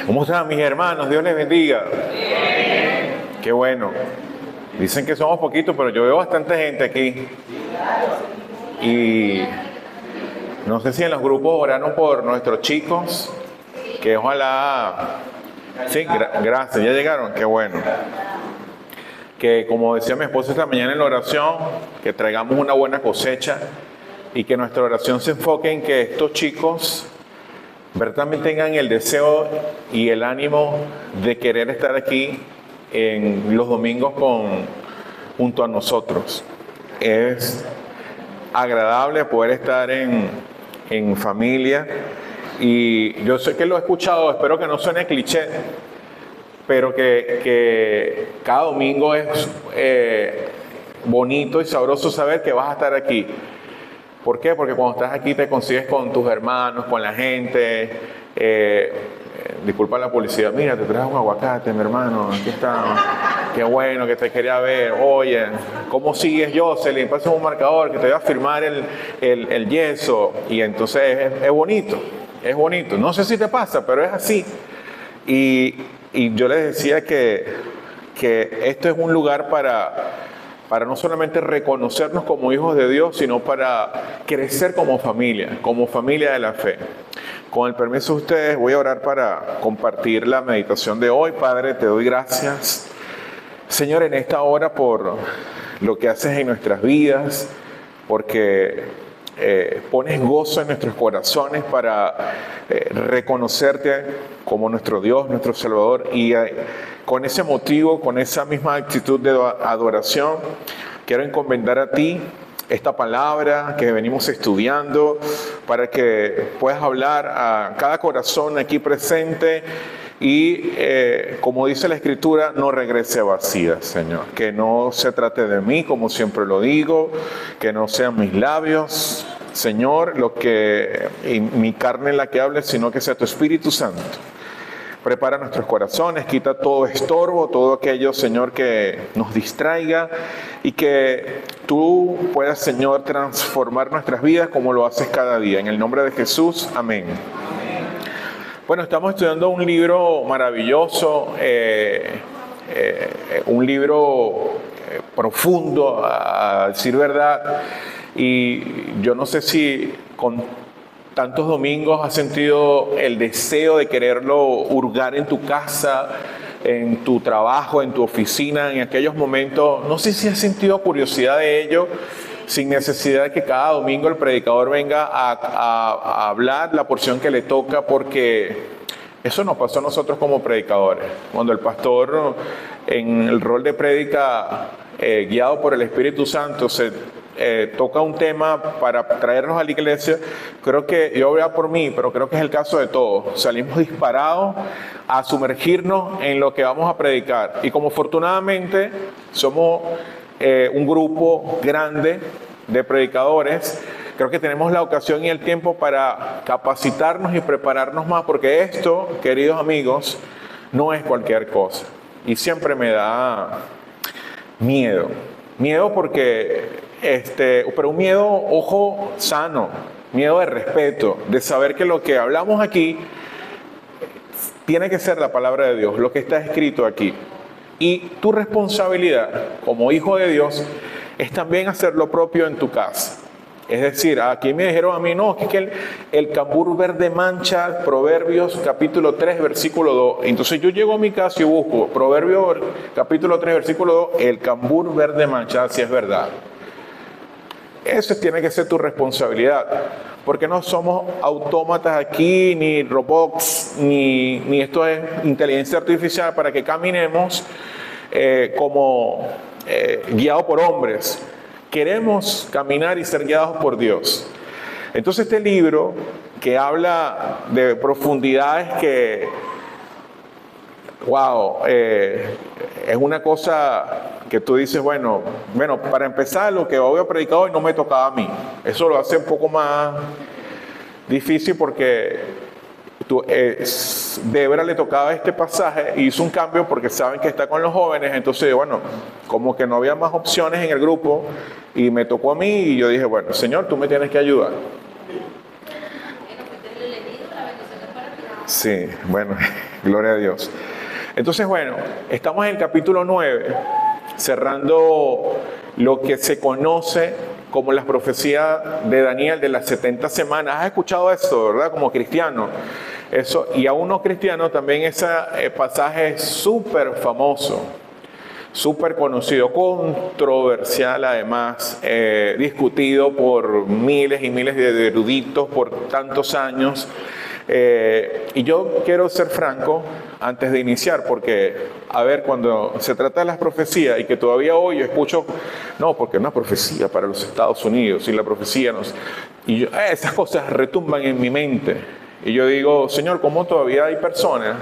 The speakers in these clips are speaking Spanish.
¿Cómo están mis hermanos? Dios les bendiga. Qué bueno. Dicen que somos poquitos, pero yo veo bastante gente aquí. Y no sé si en los grupos oraron por nuestros chicos, que ojalá... Sí, gracias, ya llegaron, qué bueno. Que como decía mi esposa esta mañana en la oración, que traigamos una buena cosecha y que nuestra oración se enfoque en que estos chicos también tengan el deseo y el ánimo de querer estar aquí en los domingos junto a nosotros. Es agradable poder estar en familia, y yo sé que lo he escuchado, espero que no suene cliché, pero que cada domingo es bonito y sabroso saber que vas a estar aquí. ¿Por qué? Porque cuando estás aquí te consigues con tus hermanos, con la gente. Disculpa la publicidad. Mira, te traes un aguacate, mi hermano. Aquí está. Qué bueno que te quería ver. Oye, ¿cómo sigues, Jocelyn? Pasa un marcador que te voy a firmar el yeso. Y entonces es bonito. Es bonito. No sé si te pasa, pero es así. Y yo les decía que esto es un lugar para no solamente reconocernos como hijos de Dios, sino para crecer como familia de la fe. Con el permiso de ustedes, voy a orar para compartir la meditación de hoy. Padre, te doy gracias, Señor, en esta hora por lo que haces en nuestras vidas, porque pones gozo en nuestros corazones para reconocerte como nuestro Dios, nuestro Salvador, y con ese motivo, con esa misma actitud de adoración, quiero encomendar a ti esta palabra que venimos estudiando, para que puedas hablar a cada corazón aquí presente y, como dice la Escritura, no regrese vacía, Señor. Que no se trate de mí, como siempre lo digo, que no sean mis labios, Señor, y mi carne la que hable, sino que sea tu Espíritu Santo. Prepara nuestros corazones, quita todo estorbo, todo aquello, Señor, que nos distraiga, y que tú puedas, Señor, transformar nuestras vidas como lo haces cada día. En el nombre de Jesús, amén. Bueno, estamos estudiando un libro maravilloso, un libro profundo, a decir verdad, y yo no sé si con tantos domingos has sentido el deseo de quererlo hurgar en tu casa, en tu trabajo, en tu oficina, en aquellos momentos. No sé si has sentido curiosidad de ello, sin necesidad de que cada domingo el predicador venga a hablar la porción que le toca, porque eso nos pasó a nosotros como predicadores. Cuando el pastor, en el rol de prédica, guiado por el Espíritu Santo, toca un tema para traernos a la iglesia, creo que, yo voy a por mí, pero creo que es el caso de todos. Salimos disparados a sumergirnos en lo que vamos a predicar. Y como afortunadamente somos un grupo grande de predicadores, creo que tenemos la ocasión y el tiempo para capacitarnos y prepararnos más, porque esto, queridos amigos, no es cualquier cosa. Y siempre me da miedo. Miedo porque, pero un miedo, ojo, sano, miedo de respeto, de saber que lo que hablamos aquí tiene que ser la palabra de Dios, lo que está escrito aquí. Y tu responsabilidad como hijo de Dios es también hacer lo propio en tu casa. Es decir, aquí me dijeron a mí, no, que el cambur verde mancha, Proverbios capítulo 3, versículo 2. Entonces yo llego a mi casa y busco Proverbios capítulo 3, versículo 2, el cambur verde mancha, si es verdad. Eso tiene que ser tu responsabilidad, porque no somos autómatas aquí, ni robots, ni esto es inteligencia artificial para que caminemos como guiados por hombres. Queremos caminar y ser guiados por Dios. Entonces este libro, que habla de profundidades que, wow, es una cosa que tú dices, bueno, para empezar, lo que voy a predicar hoy no me tocaba a mí. Eso lo hace un poco más difícil, porque Débora le tocaba este pasaje y hizo un cambio porque saben que está con los jóvenes. Entonces, bueno, como que no había más opciones en el grupo y me tocó a mí, y yo dije, bueno, Señor, tú me tienes que ayudar. Sí, bueno, gloria a Dios. Entonces, bueno, estamos en el capítulo 9, cerrando lo que se conoce como las profecías de Daniel de las 70 semanas. ¿Has escuchado eso, verdad? Como cristiano. Eso, y a uno cristiano también ese pasaje es súper famoso, súper conocido, controversial además, discutido por miles y miles de eruditos por tantos años. Y yo quiero ser franco antes de iniciar, porque, a ver, cuando se trata de las profecías, y que todavía hoy yo escucho, no, porque es una profecía para los Estados Unidos, y la profecía no sé, y yo, esas cosas retumban en mi mente. Y yo digo, Señor, ¿cómo todavía hay personas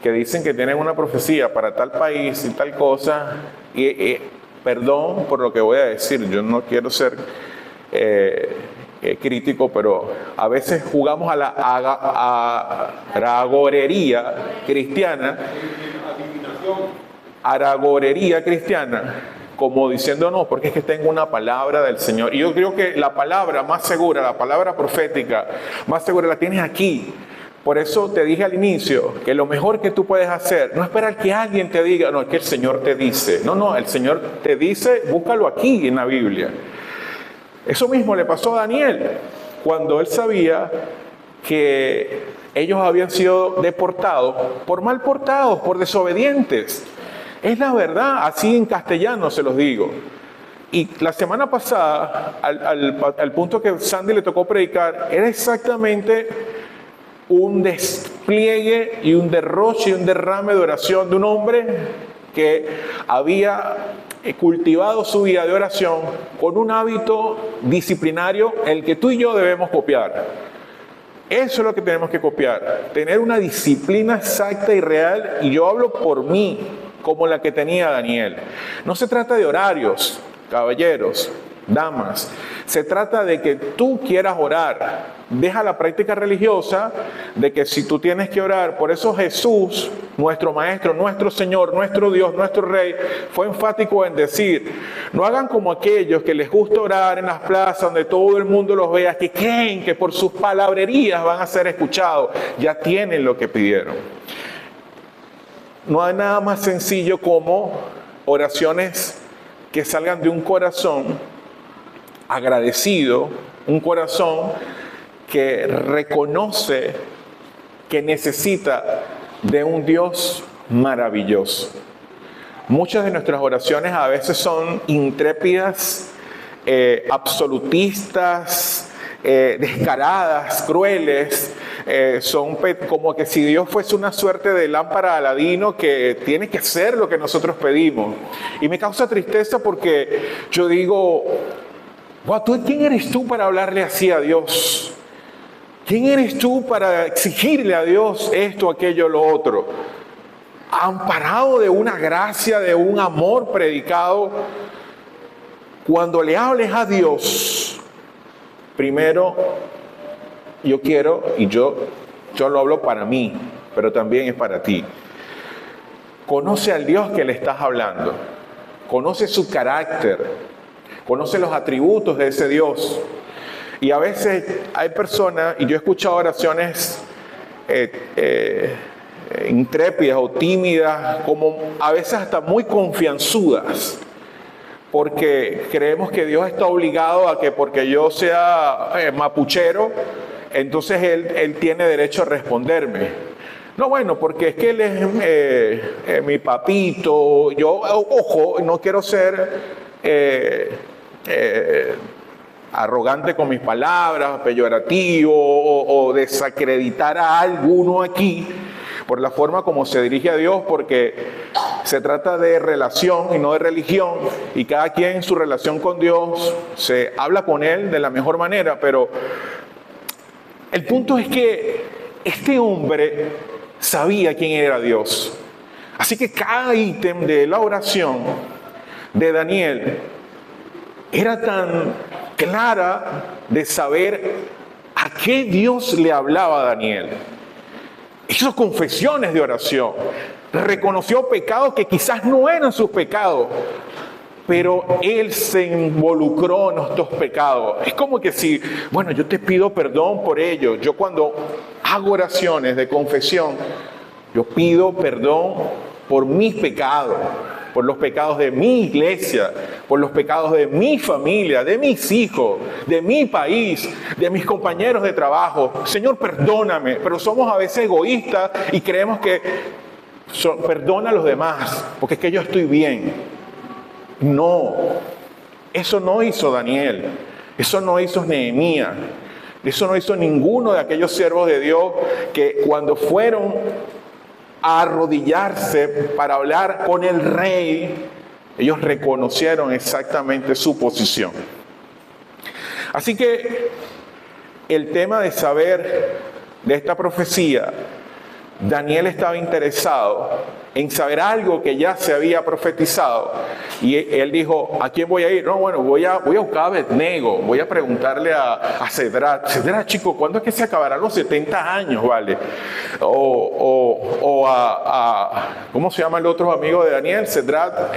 que dicen que tienen una profecía para tal país y tal cosa? Y perdón por lo que voy a decir, yo no quiero ser crítico, pero a veces jugamos a la aragorería cristiana, como diciendo no, porque es que tengo una palabra del Señor. Y yo creo que la palabra más segura, la palabra profética más segura la tienes aquí. Por eso te dije al inicio que lo mejor que tú puedes hacer, no esperar que alguien te diga, no, es que el Señor te dice. No, el Señor te dice, búscalo aquí en la Biblia. Eso mismo le pasó a Daniel, cuando él sabía que ellos habían sido deportados por mal portados, por desobedientes. Es la verdad, así en castellano se los digo. Y la semana pasada, al punto que Sandy le tocó predicar, era exactamente un despliegue y un derroche y un derrame de oración de un hombre que había cultivado su vida de oración con un hábito disciplinario, el que tú y yo debemos copiar. Eso es lo que tenemos que copiar, tener una disciplina exacta y real, y yo hablo por mí, como la que tenía Daniel. No se trata de horarios, caballeros, damas, se trata de que tú quieras orar. Deja la práctica religiosa de que si tú tienes que orar. Por eso Jesús, nuestro Maestro, nuestro Señor, nuestro Dios, nuestro Rey, fue enfático en decir, no hagan como aquellos que les gusta orar en las plazas donde todo el mundo los vea, que creen que por sus palabrerías van a ser escuchados. Ya tienen lo que pidieron. No hay nada más sencillo como oraciones que salgan de un corazón agradecido, un corazón que reconoce que necesita de un Dios maravilloso. Muchas de nuestras oraciones a veces son intrépidas, absolutistas, descaradas, crueles. Son como que si Dios fuese una suerte de lámpara Aladino que tiene que hacer lo que nosotros pedimos. Y me causa tristeza porque yo digo, wow, ¿quién eres tú para hablarle así a Dios? ¿Quién eres tú para exigirle a Dios esto, aquello, lo otro? Amparado de una gracia, de un amor predicado. Cuando le hables a Dios, primero yo quiero, y yo lo hablo para mí, pero también es para ti. Conoce al Dios que le estás hablando. Conoce su carácter. Conoce los atributos de ese Dios. Y a veces hay personas, y yo he escuchado oraciones intrépidas o tímidas, como a veces hasta muy confianzudas, porque creemos que Dios está obligado a que porque yo sea mapuchero, entonces Él tiene derecho a responderme. No, bueno, porque es que Él es mi papito. Yo, ojo, no quiero ser arrogante con mis palabras, peyorativo o desacreditar a alguno aquí por la forma como se dirige a Dios, porque se trata de relación y no de religión, y cada quien en su relación con Dios se habla con Él de la mejor manera. Pero el punto es que este hombre sabía quién era Dios. Así que cada ítem de la oración de Daniel era tan clara de saber a qué Dios le hablaba a Daniel. Hizo confesiones de oración, reconoció pecados que quizás no eran sus pecados, pero él se involucró en estos pecados. Es como que si, bueno, yo te pido perdón por ello. Yo cuando hago oraciones de confesión, yo pido perdón por mis pecados, por los pecados de mi iglesia, por los pecados de mi familia, de mis hijos, de mi país, de mis compañeros de trabajo. Señor, perdóname, pero somos a veces egoístas y creemos que perdona a los demás, porque es que yo estoy bien. No, eso no hizo Daniel, eso no hizo Nehemías, eso no hizo ninguno de aquellos siervos de Dios que cuando fueron a arrodillarse para hablar con el rey, ellos reconocieron exactamente su posición. Así que el tema de saber de esta profecía, Daniel estaba interesado en saber algo que ya se había profetizado. Y él dijo, ¿a quién voy a ir? No, bueno, voy a buscar a Abednego, voy a preguntarle a Cedrat. Cedrat, chico, ¿cuándo es que se acabarán los 70 años, vale? O ¿cómo se llama el otro amigo de Daniel? Cedrat,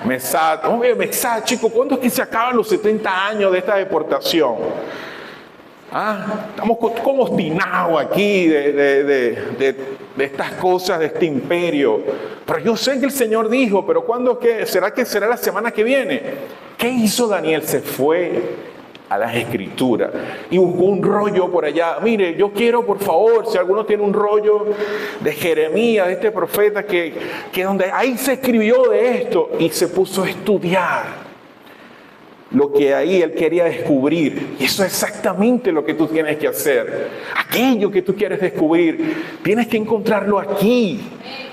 Mesat. Oye, Mesat, chico, ¿cuándo es que se acaban los 70 años de esta deportación? Estamos como obstinados aquí de estas cosas, de este imperio. Pero yo sé que el Señor dijo, pero ¿cuándo será que será la semana que viene? ¿Qué hizo Daniel? Se fue a las Escrituras y buscó un rollo por allá. Mire, yo quiero, por favor, si alguno tiene un rollo de Jeremías, de este profeta, que donde ahí se escribió de esto, y se puso a estudiar lo que ahí él quería descubrir. Y eso es exactamente lo que tú tienes que hacer. Aquello que tú quieres descubrir, tienes que encontrarlo aquí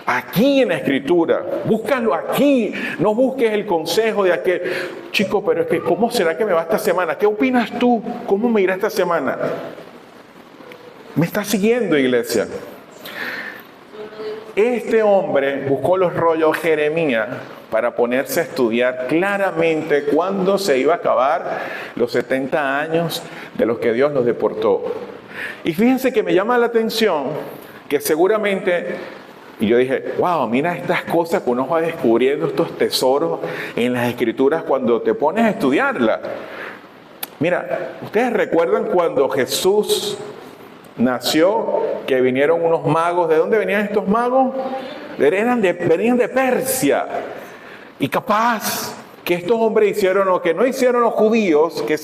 en la Escritura. Búscalo aquí. No busques el consejo de aquel. Chico, pero es que ¿cómo será que me va esta semana? ¿Qué opinas tú? ¿Cómo me irá esta semana? ¿Me estás siguiendo, iglesia? Este hombre buscó los rollos Jeremías para ponerse a estudiar claramente cuándo se iba a acabar los 70 años de los que Dios los deportó. Y fíjense que me llama la atención que seguramente, y yo dije, wow, mira estas cosas que uno va descubriendo, estos tesoros en las Escrituras cuando te pones a estudiarlas. Mira, ¿ustedes recuerdan cuando Jesús nació, que vinieron unos magos? ¿De dónde venían estos magos? Venían de Persia. Y capaz que estos hombres hicieron lo que no hicieron los judíos, que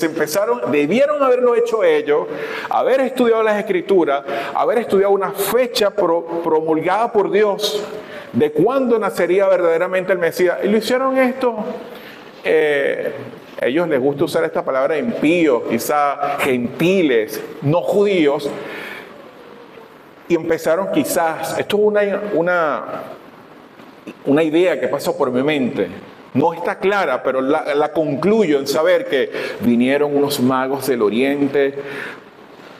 debieron haberlo hecho ellos, haber estudiado las Escrituras, haber estudiado una fecha promulgada por Dios de cuándo nacería verdaderamente el Mesías. Y lo hicieron esto. Ellos les gusta usar esta palabra impíos, quizá gentiles, no judíos. Y empezaron quizás, esto es una idea que pasó por mi mente. No está clara, pero la concluyo en saber que vinieron unos magos del oriente.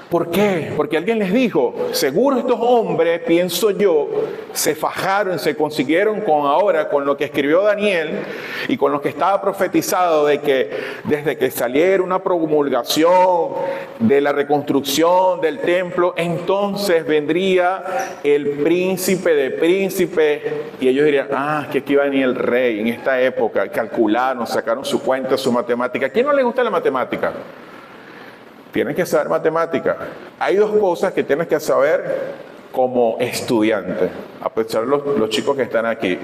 ¿Por qué? Porque alguien les dijo, seguro estos hombres, pienso yo, se fajaron, se consiguieron con lo que escribió Daniel y con lo que estaba profetizado de que desde que saliera una promulgación de la reconstrucción del templo, entonces vendría el príncipe de príncipes, y ellos dirían, que aquí va a venir el rey en esta época. Calcularon, sacaron su cuenta, su matemática. ¿A quién no le gusta la matemática? Tienes que saber matemática. Hay dos cosas que tienes que saber como estudiante, a pesar de los chicos que están aquí.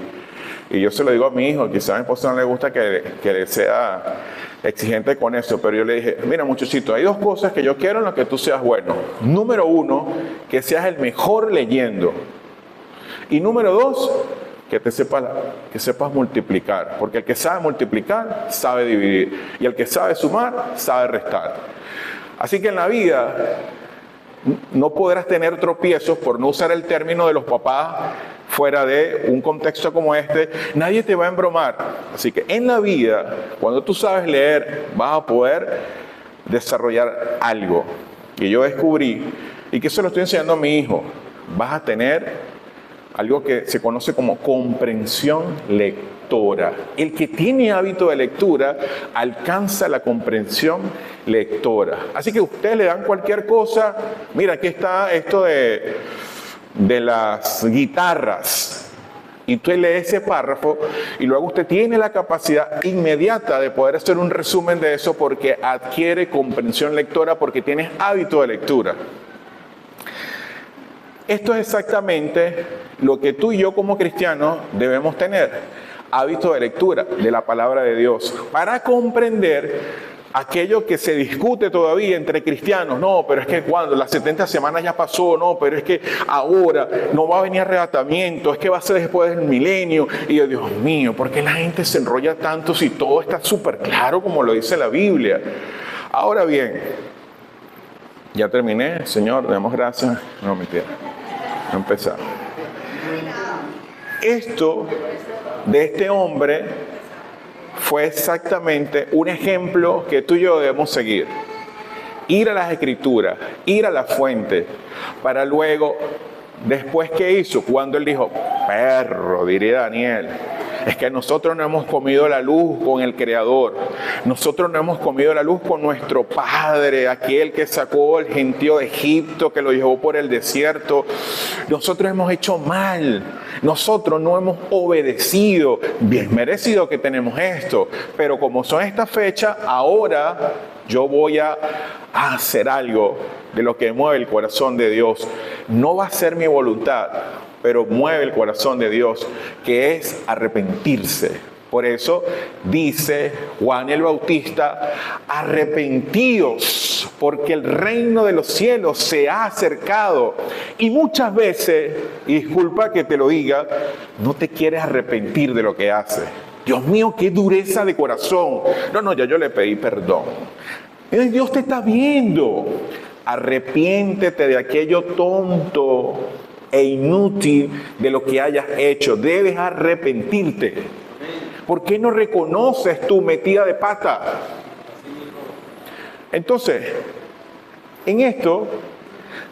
Y yo se lo digo a mi hijo, quizás a mi esposa no le gusta que sea exigente con eso, pero yo le dije, mira muchachito, hay dos cosas que yo quiero en las que tú seas bueno. Número uno, que seas el mejor leyendo. Y número dos, que sepas multiplicar. Porque el que sabe multiplicar, sabe dividir. Y el que sabe sumar, sabe restar. Así que en la vida no podrás tener tropiezos, por no usar el término de los papás fuera de un contexto como este. Nadie te va a embromar. Así que en la vida, cuando tú sabes leer, vas a poder desarrollar algo. Y yo descubrí, y que eso lo estoy enseñando a mi hijo, vas a tener algo que se conoce como comprensión lectora. El que tiene hábito de lectura alcanza la comprensión lectora. Así que ustedes le dan cualquier cosa. Mira, aquí está esto de las guitarras. Y usted lee ese párrafo y luego usted tiene la capacidad inmediata de poder hacer un resumen de eso porque adquiere comprensión lectora, porque tienes hábito de lectura. Esto es exactamente lo que tú y yo como cristianos debemos tener. Hábito de lectura de la palabra de Dios para comprender aquello que se discute todavía entre cristianos. No, pero es que cuando las 70 semanas ya pasó, no, pero es que ahora no va a venir arrebatamiento, es que va a ser después del milenio. Y yo, Dios mío, ¿por qué la gente se enrolla tanto si todo está súper claro como lo dice la Biblia? Ahora bien, ya terminé, Señor, damos gracias. No, mentira, no empezar. Esto de este hombre fue exactamente un ejemplo que tú y yo debemos seguir. Ir a las Escrituras, ir a la fuente, para luego, después que hizo, cuando él dijo, perro, diría Daniel, es que nosotros no hemos comido la luz con el Creador, nosotros no hemos comido la luz con nuestro Padre, aquel que sacó el gentío de Egipto, que lo llevó por el desierto. Nosotros hemos hecho mal, nosotros no hemos obedecido. Bien merecido que tenemos esto, pero como son estas fechas, ahora yo voy a hacer algo de lo que mueve el corazón de Dios. No va a ser mi voluntad, pero mueve el corazón de Dios, que es arrepentirse. Por eso dice Juan el Bautista, arrepentíos, porque el reino de los cielos se ha acercado. Y muchas veces, y disculpa que te lo diga, no te quieres arrepentir de lo que haces. Dios mío, qué dureza de corazón. No, ya yo le pedí perdón. Dios te está viendo. Arrepiéntete de aquello tonto e inútil de lo que hayas hecho. Debes arrepentirte. ¿Por qué no reconoces tu metida de pata? Entonces, en esto,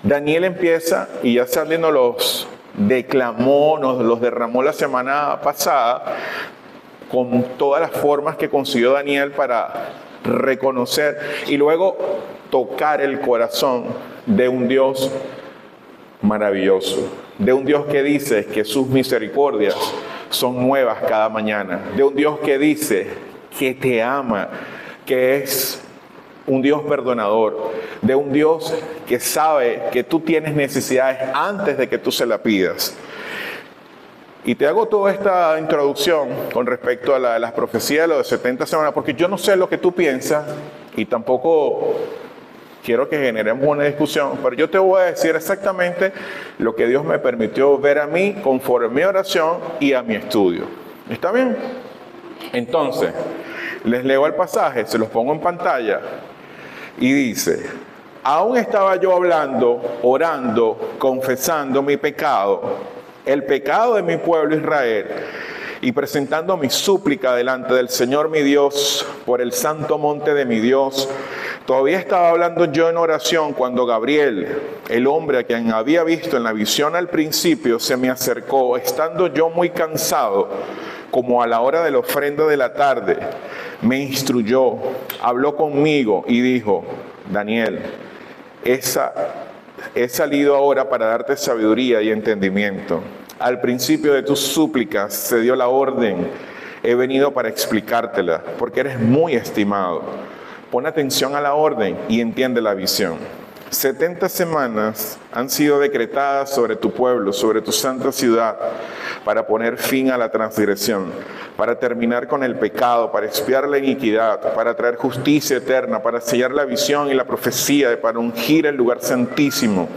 Daniel empieza, y ya Sandy nos los declamó, nos los derramó la semana pasada, con todas las formas que consiguió Daniel para reconocer y luego tocar el corazón de un Dios maravilloso, de un Dios que dice que sus misericordias son nuevas cada mañana, de un Dios que dice que te ama, que es un Dios perdonador, de un Dios que sabe que tú tienes necesidades antes de que tú se la pidas. Y te hago toda esta introducción con respecto a las profecías de los de 70 semanas, porque yo no sé lo que tú piensas y tampoco quiero que generemos una discusión, pero yo te voy a decir exactamente lo que Dios me permitió ver a mí conforme a mi oración y a mi estudio. ¿Está bien? Entonces, les leo el pasaje, se los pongo en pantalla y dice: aún estaba yo hablando, orando, confesando mi pecado, el pecado de mi pueblo Israel, y presentando mi súplica delante del Señor mi Dios por el santo monte de mi Dios. Todavía estaba hablando yo en oración cuando Gabriel, el hombre a quien había visto en la visión al principio, se me acercó, estando yo muy cansado, como a la hora de la ofrenda de la tarde. Me instruyó, habló conmigo y dijo: Daniel, he salido ahora para darte sabiduría y entendimiento. Al principio de tus súplicas se dio la orden. He venido para explicártela, porque eres muy estimado. Pon atención a la orden y entiende la visión. 70 semanas han sido decretadas sobre tu pueblo, sobre tu santa ciudad, para poner fin a la transgresión, para terminar con el pecado, para expiar la iniquidad, para traer justicia eterna, para sellar la visión y la profecía, para ungir el lugar santísimo.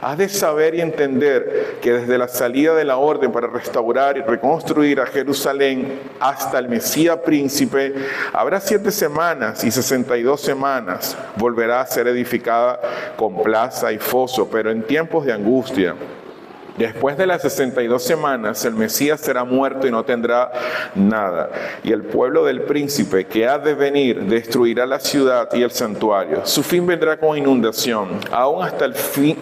Has de saber y entender que desde la salida de la orden para restaurar y reconstruir a Jerusalén hasta el Mesías príncipe, habrá 7 semanas y 62 semanas. Volverá a ser edificada con plaza y foso, pero en tiempos de angustia. Después de las 62 semanas, el Mesías será muerto y no tendrá nada. Y el pueblo del príncipe que ha de venir destruirá la ciudad y el santuario. Su fin vendrá con inundación. Aún hasta el fin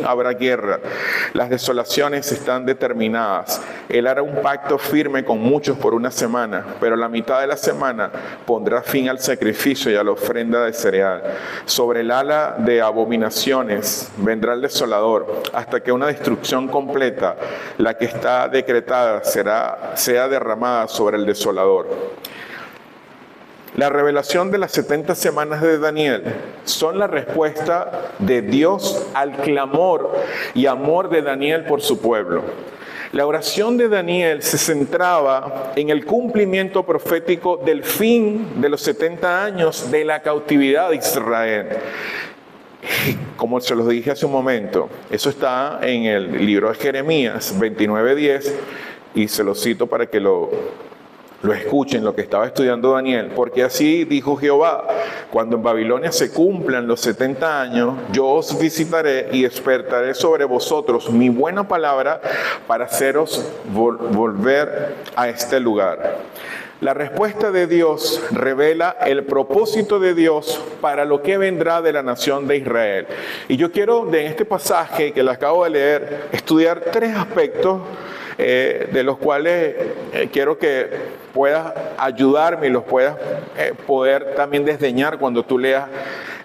habrá guerra. Las desolaciones están determinadas. Él hará un pacto firme con muchos por una semana, pero la mitad de la semana pondrá fin al sacrificio y a la ofrenda de cereal. Sobre el ala de abominaciones vendrá el desolador, hasta que una destrucción completa, la que está decretada, sea derramada sobre el desolador. La revelación de las 70 semanas de Daniel son la respuesta de Dios al clamor y amor de Daniel por su pueblo. La oración de Daniel se centraba en el cumplimiento profético del fin de los 70 años de la cautividad de Israel. Como se los dije hace un momento, eso está en el libro de Jeremías 29:10 y se lo cito para que lo escuchen, lo que estaba estudiando Daniel, porque así dijo Jehová: cuando en Babilonia se cumplan los 70 años, yo os visitaré y despertaré sobre vosotros mi buena palabra para haceros volver a este lugar. La respuesta de Dios revela el propósito de Dios para lo que vendrá de la nación de Israel. Y yo quiero, en este pasaje que le acabo de leer, estudiar 3 aspectos de los cuales quiero que puedas ayudarme y los puedas poder también desdeñar cuando tú leas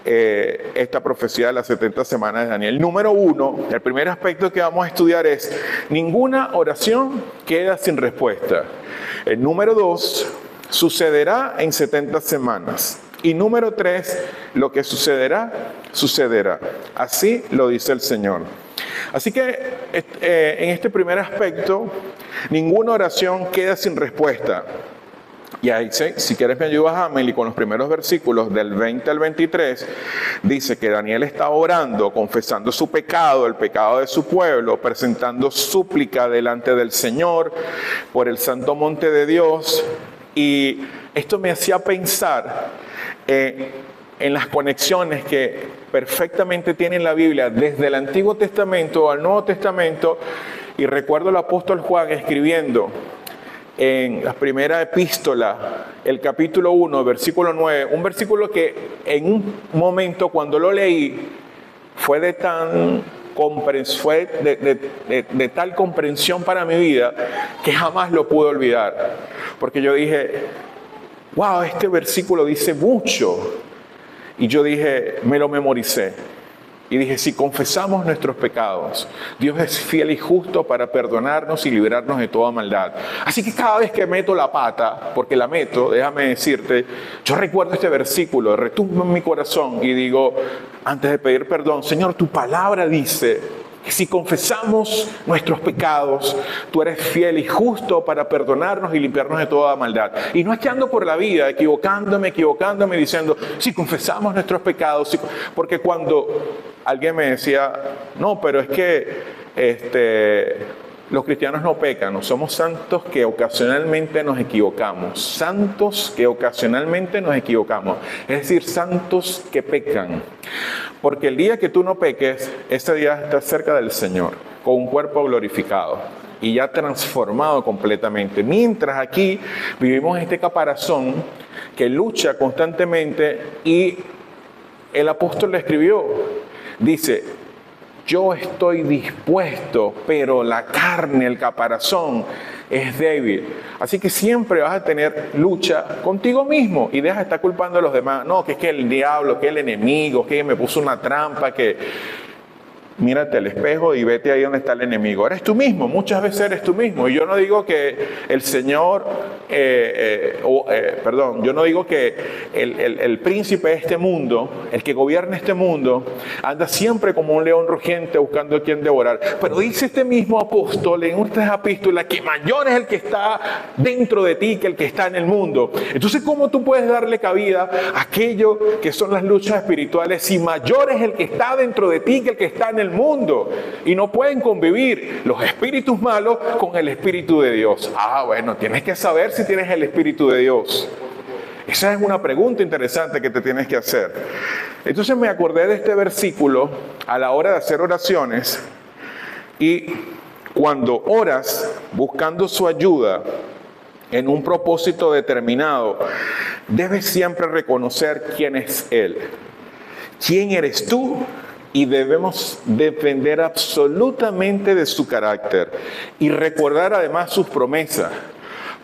esta profecía de las 70 semanas de Daniel. Número 1, el primer aspecto que vamos a estudiar es: ninguna oración queda sin respuesta. El número 2, sucederá en 70 semanas. Y número 3, lo que sucederá, sucederá. Así lo dice el Señor. Así que en este primer aspecto, ninguna oración queda sin respuesta. Y ahí, si quieres me ayudas, Amelie, con los primeros versículos del 20 al 23, dice que Daniel está orando, confesando su pecado, el pecado de su pueblo, presentando súplica delante del Señor por el santo monte de Dios. Y esto me hacía pensar en las conexiones que perfectamente tiene la Biblia desde el Antiguo Testamento al Nuevo Testamento. Y recuerdo al apóstol Juan escribiendo en la primera epístola, el capítulo 1, versículo 9, un versículo que en un momento cuando lo leí fue de tal comprensión para mi vida que jamás lo pude olvidar. Porque yo dije: wow, este versículo dice mucho. Y yo dije, me lo memoricé. Y dije: si confesamos nuestros pecados, Dios es fiel y justo para perdonarnos y librarnos de toda maldad. Así que cada vez que meto la pata, porque la meto, déjame decirte, yo recuerdo este versículo, retumba en mi corazón y digo, antes de pedir perdón: Señor, tu palabra dice que si confesamos nuestros pecados, tú eres fiel y justo para perdonarnos y limpiarnos de toda maldad. Y no es que ando por la vida equivocándome, diciendo, si confesamos nuestros pecados, porque cuando alguien me decía, no, pero es que los cristianos no pecan, no somos santos que ocasionalmente nos equivocamos. Santos que ocasionalmente nos equivocamos. Es decir, santos que pecan. Porque el día que tú no peques, ese día estás cerca del Señor, con un cuerpo glorificado y ya transformado completamente. Mientras aquí vivimos este caparazón que lucha constantemente, y el apóstol le escribió, dice: yo estoy dispuesto, pero la carne, el caparazón, es débil. Así que siempre vas a tener lucha contigo mismo y deja de estar culpando a los demás. No, que es que el diablo, que el enemigo, que me puso una trampa, que... Mírate al espejo y vete ahí donde está el enemigo. Eres tú mismo, muchas veces eres tú mismo. Y yo no digo que el Señor, yo no digo que el príncipe de este mundo, el que gobierna este mundo, anda siempre como un león rugiente buscando a quien devorar. Pero dice este mismo apóstol en otras epístolas que mayor es el que está dentro de ti que el que está en el mundo. Entonces, ¿cómo tú puedes darle cabida a aquello que son las luchas espirituales si mayor es el que está dentro de ti que el que está en el mundo? Y no pueden convivir los espíritus malos con el Espíritu de Dios. Bueno, tienes que saber si tienes el Espíritu de Dios. Esa es una pregunta interesante que te tienes que hacer. Entonces me acordé de este versículo a la hora de hacer oraciones, y cuando oras buscando su ayuda en un propósito determinado, debes siempre reconocer quién es Él. ¿Quién eres tú? Y debemos depender absolutamente de su carácter y recordar además sus promesas.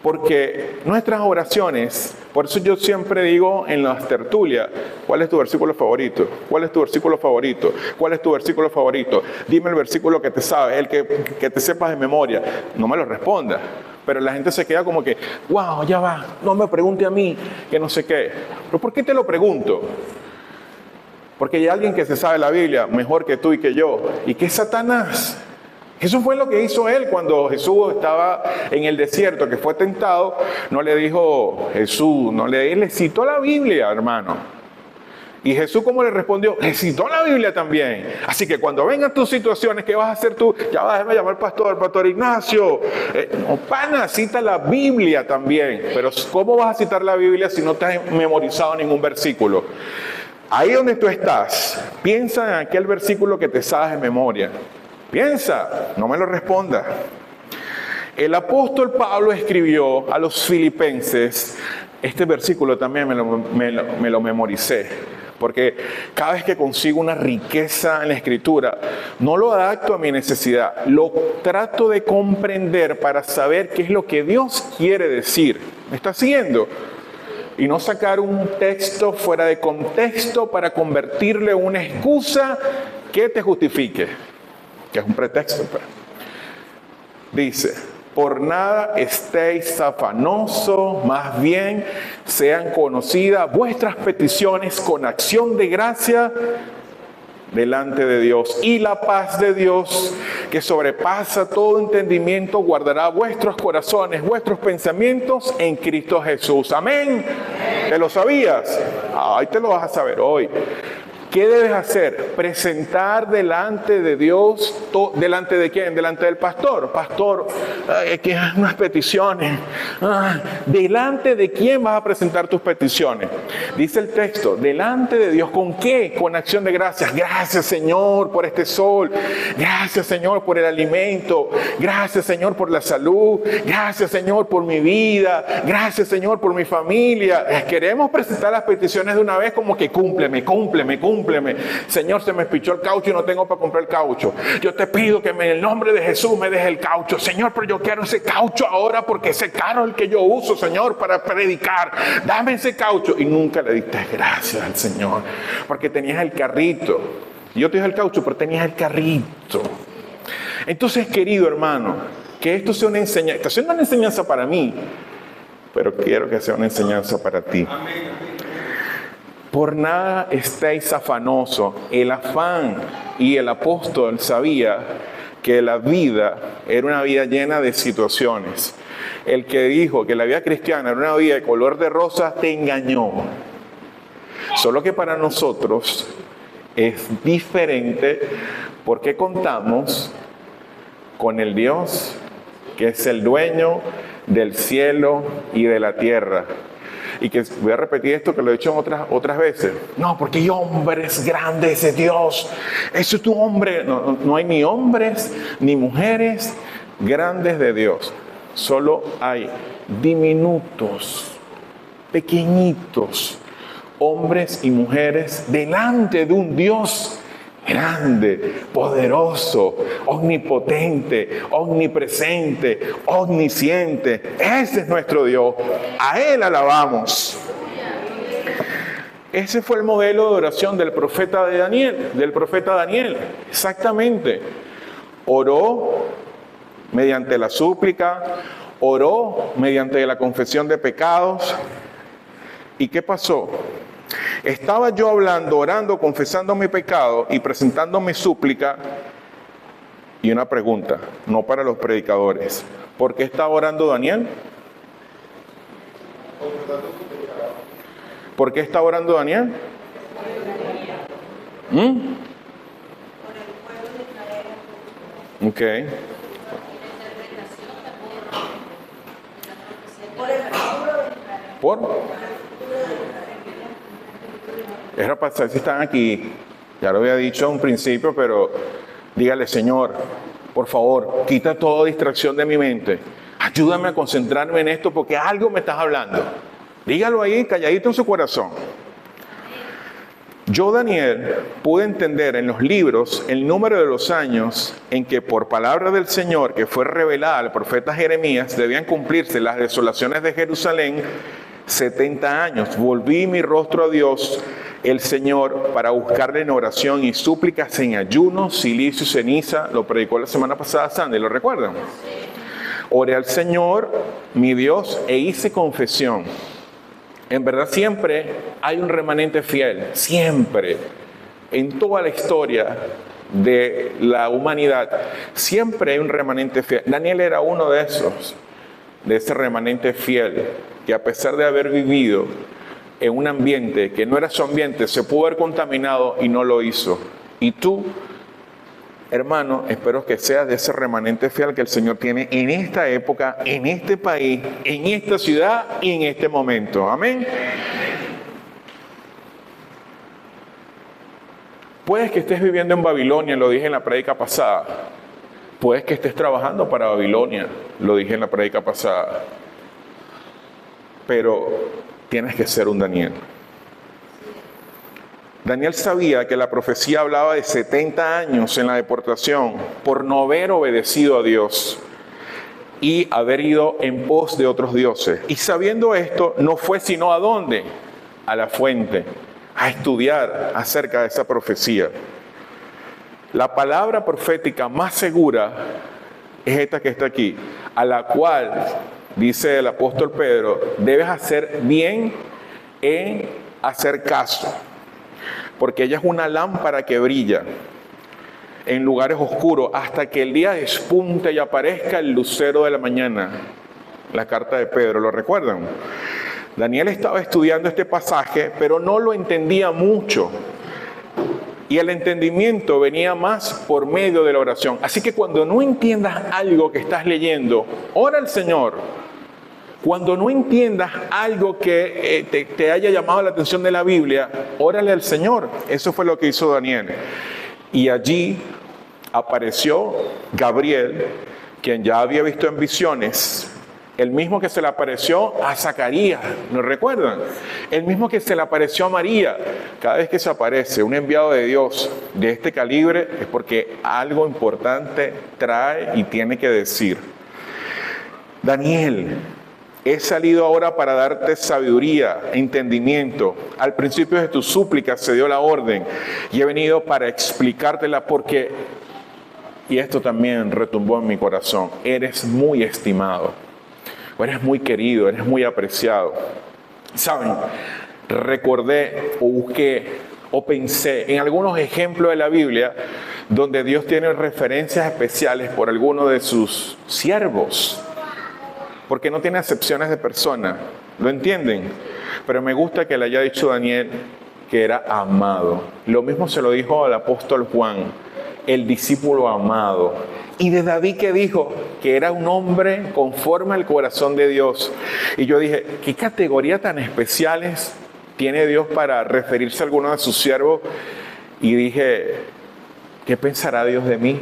Porque nuestras oraciones, por eso yo siempre digo en las tertulias, ¿cuál es tu versículo favorito? ¿Cuál es tu versículo favorito? ¿Cuál es tu versículo favorito? Dime el versículo que te sabes, el que te sepas de memoria. No me lo respondas, Pero la gente se queda como que, wow, ya va, no me pregunte a mí, que no sé qué. ¿Pero por qué te lo pregunto? Porque hay alguien que se sabe la Biblia mejor que tú y que yo. ¿Y qué es Satanás? Eso fue lo que hizo él cuando Jesús estaba en el desierto, que fue tentado. No le dijo Jesús, él le citó la Biblia, hermano. Y Jesús, ¿cómo le respondió? Le citó la Biblia también. Así que cuando vengan tus situaciones, ¿qué vas a hacer tú? Ya vas, déjame llamar al pastor Ignacio. No, pana, cita la Biblia también. Pero ¿cómo vas a citar la Biblia si no te has memorizado ningún versículo? Ahí donde tú estás, piensa en aquel versículo que te sabes de memoria. Piensa, no me lo responda. El apóstol Pablo escribió a los filipenses, este versículo también me lo memoricé, porque cada vez que consigo una riqueza en la escritura, no lo adapto a mi necesidad, lo trato de comprender para saber qué es lo que Dios quiere decir. ¿Me está siguiendo? Y no sacar un texto fuera de contexto para convertirle en una excusa que te justifique, que es un pretexto. Dice, por nada estéis afanosos, más bien sean conocidas vuestras peticiones con acción de gracia delante de Dios. Y la paz de Dios, que sobrepasa todo entendimiento, guardará vuestros corazones, vuestros pensamientos en Cristo Jesús. Amén. ¿Te lo sabías? Ahí te lo vas a saber hoy. ¿Qué debes hacer? Presentar delante de Dios, ¿delante de quién? Delante del pastor. Pastor, que hay unas peticiones. ¿Delante de quién vas a presentar tus peticiones? Dice el texto, delante de Dios. ¿Con qué? Con acción de gracias. Gracias, Señor, por este sol. Gracias, Señor, por el alimento. Gracias, Señor, por la salud. Gracias, Señor, por mi vida. Gracias, Señor, por mi familia. Queremos presentar las peticiones de una vez como que cúmpleme. Señor, se me pichó el caucho y no tengo para comprar el caucho. Yo te pido que en el nombre de Jesús me dejes el caucho. Señor, pero yo quiero ese caucho ahora porque ese carro es el que yo uso, Señor, para predicar. Dame ese caucho. Y nunca le diste gracias al Señor porque tenías el carrito. Yo te dije el caucho, pero tenías el carrito. Entonces, querido hermano, que esto sea una enseñanza. Está siendo una enseñanza para mí, pero quiero que sea una enseñanza para ti. Amén. Por nada estéis afanosos. El afán, y el apóstol sabía que la vida era una vida llena de situaciones. El que dijo que la vida cristiana era una vida de color de rosa te engañó. Solo que para nosotros es diferente porque contamos con el Dios que es el dueño del cielo y de la tierra. Y que voy a repetir esto que lo he dicho otras veces. No, porque hay hombres grandes de Dios. Eso es tu hombre. No hay ni hombres ni mujeres grandes de Dios. Solo hay diminutos, pequeñitos, hombres y mujeres delante de un Dios grande, poderoso, omnipotente, omnipresente, omnisciente. Ese es nuestro Dios. A Él alabamos. Ese fue el modelo de oración del profeta Daniel. Exactamente. Oró mediante la súplica, oró mediante la confesión de pecados. ¿Y qué pasó? Estaba yo hablando, orando, confesando mi pecado y presentando mi súplica. Y una pregunta, no para los predicadores. ¿Por qué estaba orando Daniel? ¿Por qué estaba orando Daniel? Ok. ¿Por? Era para saber si están aquí. Ya lo había dicho en un principio, pero dígale, Señor, por favor, quita toda distracción de mi mente. Ayúdame a concentrarme en esto porque algo me estás hablando. Dígalo ahí, calladito en su corazón. Yo, Daniel, pude entender en los libros el número de los años en que por palabra del Señor, que fue revelada al profeta Jeremías, debían cumplirse las desolaciones de Jerusalén, 70 años. Volví mi rostro a Dios, el Señor, para buscarle en oración y súplicas en ayuno, silicio y ceniza. Lo predicó la semana pasada Sandy, ¿lo recuerdan? Oré al Señor, mi Dios, e hice confesión. En verdad siempre hay un remanente fiel, siempre. En toda la historia de la humanidad, siempre hay un remanente fiel. Daniel era uno de esos, de ese remanente fiel, que a pesar de haber vivido en un ambiente que no era su ambiente, se pudo haber contaminado y no lo hizo. Y tú, hermano, espero que seas de ese remanente fiel que el Señor tiene en esta época, en este país, en esta ciudad y en este momento. Amén. Puedes que estés viviendo en Babilonia, lo dije en la prédica pasada. Puedes que estés trabajando para Babilonia, lo dije en la prédica pasada. Pero tienes que ser un Daniel. Daniel sabía que la profecía hablaba de 70 años en la deportación por no haber obedecido a Dios y haber ido en pos de otros dioses. Y sabiendo esto, no fue sino ¿a dónde? A la fuente, a estudiar acerca de esa profecía. La palabra profética más segura es esta que está aquí, a la cual, dice el apóstol Pedro, debes hacer bien en hacer caso. Porque ella es una lámpara que brilla en lugares oscuros hasta que el día despunte y aparezca el lucero de la mañana. La carta de Pedro, ¿lo recuerdan? Daniel estaba estudiando este pasaje, pero no lo entendía mucho. Y el entendimiento venía más por medio de la oración. Así que cuando no entiendas algo que estás leyendo, ora al Señor. Cuando no entiendas algo que te haya llamado la atención de la Biblia, órale al Señor. Eso fue lo que hizo Daniel. Y allí apareció Gabriel, quien ya había visto en visiones, el mismo que se le apareció a Zacarías, ¿no recuerdan? El mismo que se le apareció a María. Cada vez que se aparece un enviado de Dios de este calibre es porque algo importante trae y tiene que decir. Daniel, he salido ahora para darte sabiduría, entendimiento. Al principio de tus súplicas se dio la orden y he venido para explicártela porque, y esto también retumbó en mi corazón, eres muy estimado, eres muy querido, eres muy apreciado. ¿Saben? Recordé o busqué o pensé en algunos ejemplos de la Biblia donde Dios tiene referencias especiales por alguno de sus siervos. Porque no tiene acepciones de persona, ¿lo entienden? Pero me gusta que le haya dicho Daniel que era amado. Lo mismo se lo dijo al apóstol Juan, el discípulo amado. Y de David que dijo que era un hombre conforme al corazón de Dios. Y yo dije, ¿qué categoría tan especiales tiene Dios para referirse a alguno de sus siervos? Y dije, ¿qué pensará Dios de mí?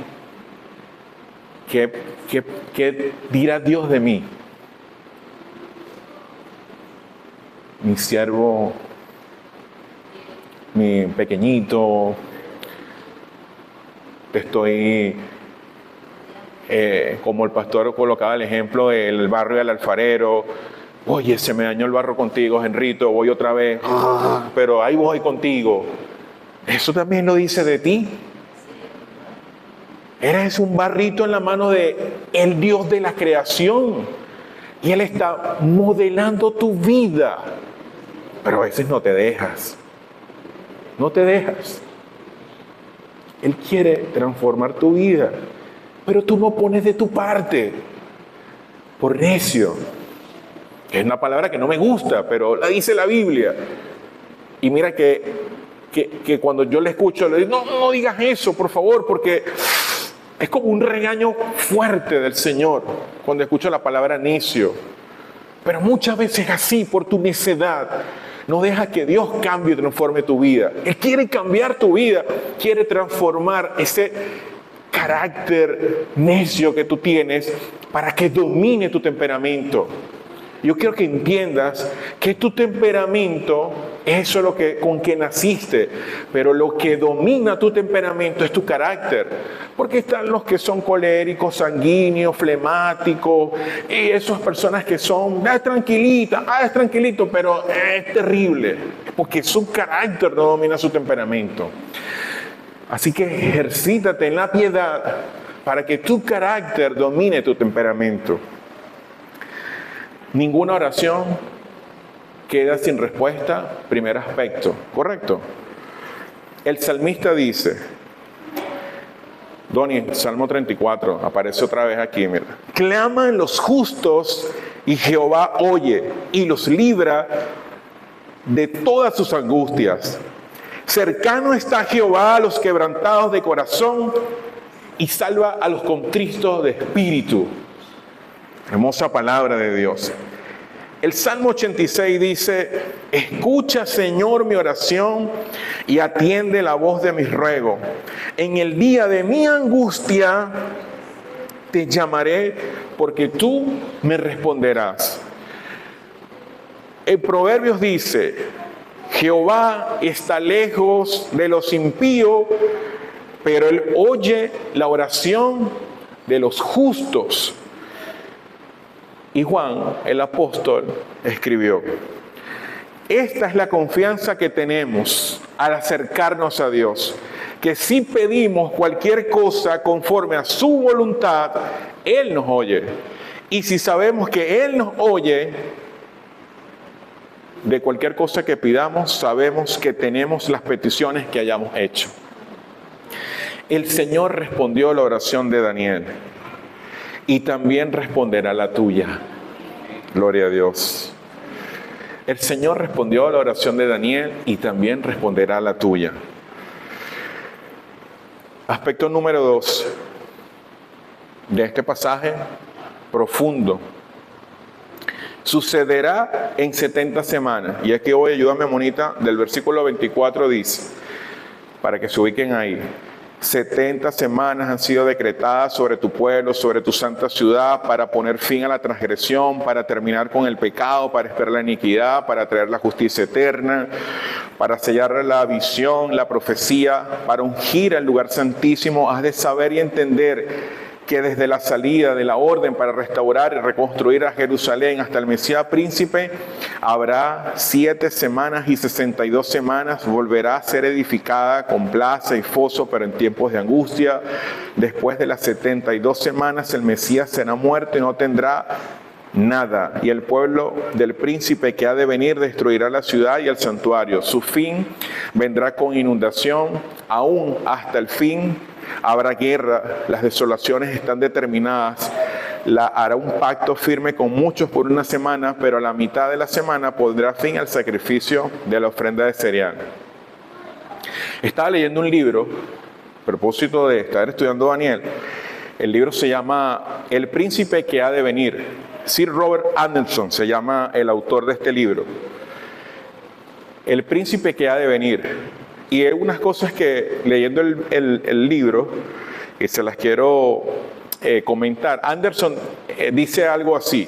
¿Qué dirá Dios de mí? Mi siervo, mi pequeñito, estoy, como el pastor colocaba el ejemplo del barrio del alfarero. Oye, se me dañó el barro contigo, Henrito, voy otra vez, pero ahí voy contigo. Eso también lo dice de ti. Eres un barrito en la mano de el Dios de la creación y Él está modelando tu vida. Pero a veces no te dejas. No te dejas. Él quiere transformar tu vida. Pero tú no pones de tu parte. Por necio. Es una palabra que no me gusta, pero la dice la Biblia. Y mira que cuando yo le escucho, le digo, no digas eso, por favor, porque es como un regaño fuerte del Señor cuando escucho la palabra necio. Pero muchas veces así, por tu necedad. No deja que Dios cambie y transforme tu vida. Él quiere cambiar tu vida, quiere transformar ese carácter necio que tú tienes para que domine tu temperamento. Yo quiero que entiendas que tu temperamento, eso es lo que, con que naciste, pero lo que domina tu temperamento es tu carácter. Porque están los que son coléricos, sanguíneos, flemáticos, y esas personas que son, es tranquilito, pero es terrible, porque su carácter no domina su temperamento. Así que ejercítate en la piedad para que tu carácter domine tu temperamento. Ninguna oración queda sin respuesta, primer aspecto, ¿correcto? El salmista dice, Donny, Salmo 34, aparece otra vez aquí, mira. Claman los justos y Jehová oye y los libra de todas sus angustias. Cercano está Jehová a los quebrantados de corazón y salva a los contristos de espíritu. Hermosa palabra de Dios. El Salmo 86 dice, escucha, Señor, mi oración y atiende la voz de mi ruego. En el día de mi angustia te llamaré porque tú me responderás. El Proverbios dice, Jehová está lejos de los impíos, pero Él oye la oración de los justos. Y Juan, el apóstol, escribió, esta es la confianza que tenemos al acercarnos a Dios, que si pedimos cualquier cosa conforme a su voluntad, Él nos oye. Y si sabemos que Él nos oye, de cualquier cosa que pidamos, sabemos que tenemos las peticiones que hayamos hecho. El Señor respondió a la oración de Daniel. Y también responderá la tuya. Gloria a Dios. El Señor respondió a la oración de Daniel y también responderá la tuya. Aspecto número 2 de este pasaje profundo. Sucederá en 70 semanas. Y aquí hoy, ayúdame, monita, del versículo 24 dice, para que se ubiquen ahí. 70 semanas han sido decretadas sobre tu pueblo, sobre tu santa ciudad, para poner fin a la transgresión, para terminar con el pecado, para esperar la iniquidad, para traer la justicia eterna, para sellar la visión, la profecía, para ungir el lugar santísimo. Has de saber y entender que desde la salida de la orden para restaurar y reconstruir a Jerusalén hasta el Mesías príncipe, habrá 7 semanas y 62 semanas, volverá a ser edificada con plaza y foso, pero en tiempos de angustia. Después de las 72 semanas, el Mesías será muerto y no tendrá nada. Y el pueblo del príncipe que ha de venir destruirá la ciudad y el santuario. Su fin vendrá con inundación, aún hasta el fin. Habrá guerra, las desolaciones están determinadas. Hará un pacto firme con muchos por una semana, pero a la mitad de la semana pondrá fin al sacrificio de la ofrenda de cereal. Estaba leyendo un libro, a propósito de estar estudiando Daniel. El libro se llama El príncipe que ha de venir. Sir Robert Anderson se llama el autor de este libro. El príncipe que ha de venir. Y hay unas cosas que, leyendo el libro, que se las quiero comentar. Anderson dice algo así,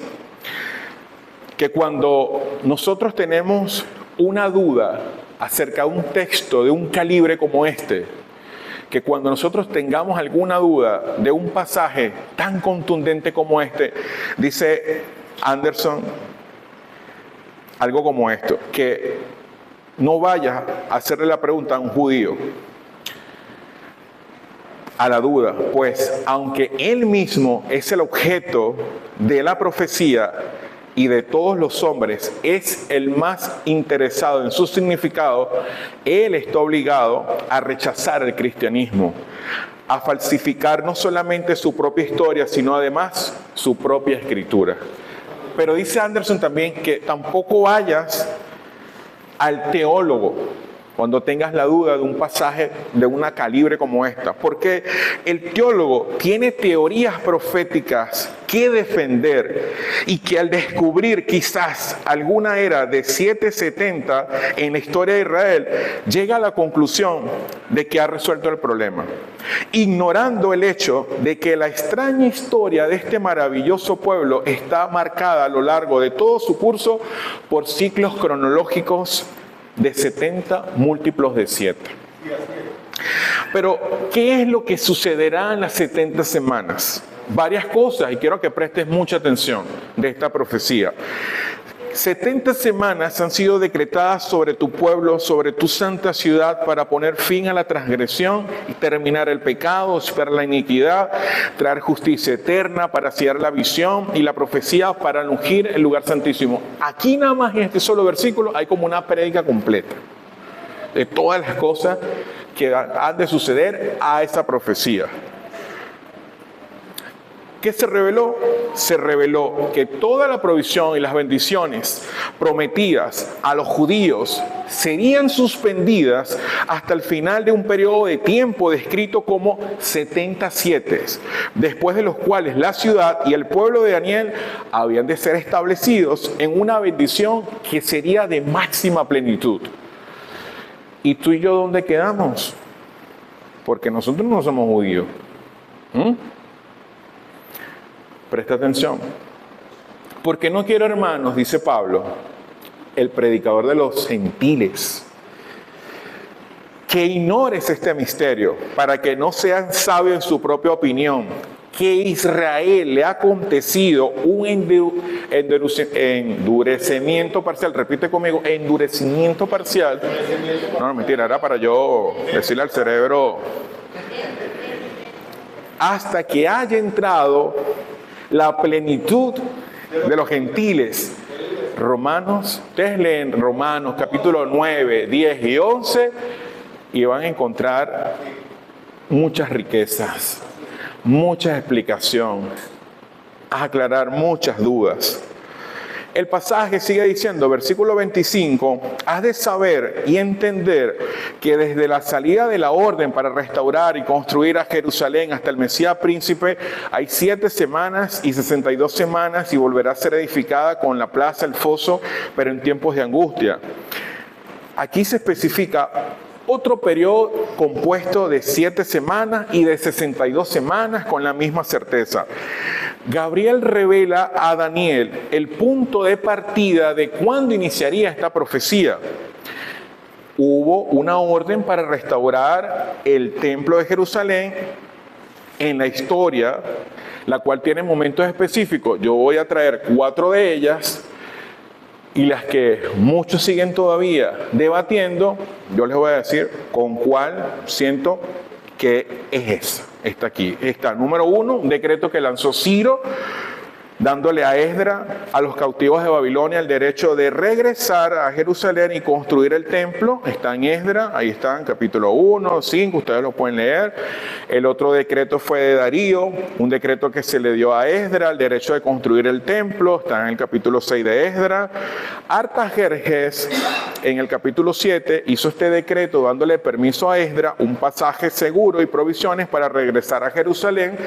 que cuando nosotros tenemos una duda acerca de un texto de un calibre como este, que cuando nosotros tengamos alguna duda de un pasaje tan contundente como este, dice Anderson algo como esto, que no vayas a hacerle la pregunta a un judío a la duda, pues aunque él mismo es el objeto de la profecía y de todos los hombres es el más interesado en su significado, él está obligado a rechazar el cristianismo, a falsificar no solamente su propia historia, sino además su propia escritura. Pero dice Anderson también que tampoco vayas al teólogo cuando tengas la duda de un pasaje de una calibre como esta, porque el teólogo tiene teorías proféticas que defender y que al descubrir quizás alguna era de 770 en la historia de Israel, llega a la conclusión de que ha resuelto el problema, ignorando el hecho de que la extraña historia de este maravilloso pueblo está marcada a lo largo de todo su curso por ciclos cronológicos de 70 múltiplos de 7. Pero, ¿qué es lo que sucederá en las 70 semanas? Varias cosas, y quiero que prestes mucha atención de esta profecía. 70 semanas han sido decretadas sobre tu pueblo, sobre tu santa ciudad, para poner fin a la transgresión y terminar el pecado, expiar la iniquidad, traer justicia eterna, para sellar la visión y la profecía, para ungir el lugar santísimo. Aquí nada más en este solo versículo hay como una prédica completa de todas las cosas que han de suceder a esa profecía. ¿Qué se reveló? Se reveló que toda la provisión y las bendiciones prometidas a los judíos serían suspendidas hasta el final de un periodo de tiempo descrito como 77, después de los cuales la ciudad y el pueblo de Daniel habían de ser establecidos en una bendición que sería de máxima plenitud. ¿Y tú y yo dónde quedamos? Porque nosotros no somos judíos. Presta atención. Porque no quiero, hermanos, dice Pablo, el predicador de los gentiles, que ignores este misterio, para que no sean sabios en su propia opinión, que Israel le ha acontecido un endurecimiento parcial. Repite conmigo, endurecimiento parcial. No, mentira, era para yo decirle al cerebro, hasta que haya entrado la plenitud de los gentiles. Romanos, ustedes leen Romanos capítulo 9, 10 y 11 y van a encontrar muchas riquezas, mucha explicación, a aclarar muchas dudas. El pasaje sigue diciendo, versículo 25, has de saber y entender que desde la salida de la orden para restaurar y construir a Jerusalén hasta el Mesías príncipe, hay 7 semanas y 62 semanas y volverá a ser edificada con la plaza, el foso, pero en tiempos de angustia. Aquí se especifica otro periodo compuesto de 7 semanas y de 62 semanas con la misma certeza. Gabriel revela a Daniel el punto de partida de cuándo iniciaría esta profecía. Hubo una orden para restaurar el templo de Jerusalén en la historia, la cual tiene momentos específicos. Yo voy a traer 4 de ellas y las que muchos siguen todavía debatiendo, yo les voy a decir con cuál siento que es esa. Está aquí. Está, número 1, un decreto que lanzó Ciro, dándole a Esdra, a los cautivos de Babilonia, el derecho de regresar a Jerusalén y construir el templo. Está en Esdra, ahí está, en capítulo 1, 5, ustedes lo pueden leer. El otro decreto fue de Darío, un decreto que se le dio a Esdra, el derecho de construir el templo, está en el capítulo 6 de Esdra. Artajerjes, en el capítulo 7, hizo este decreto dándole permiso a Esdra, un pasaje seguro y provisiones para regresar a Jerusalén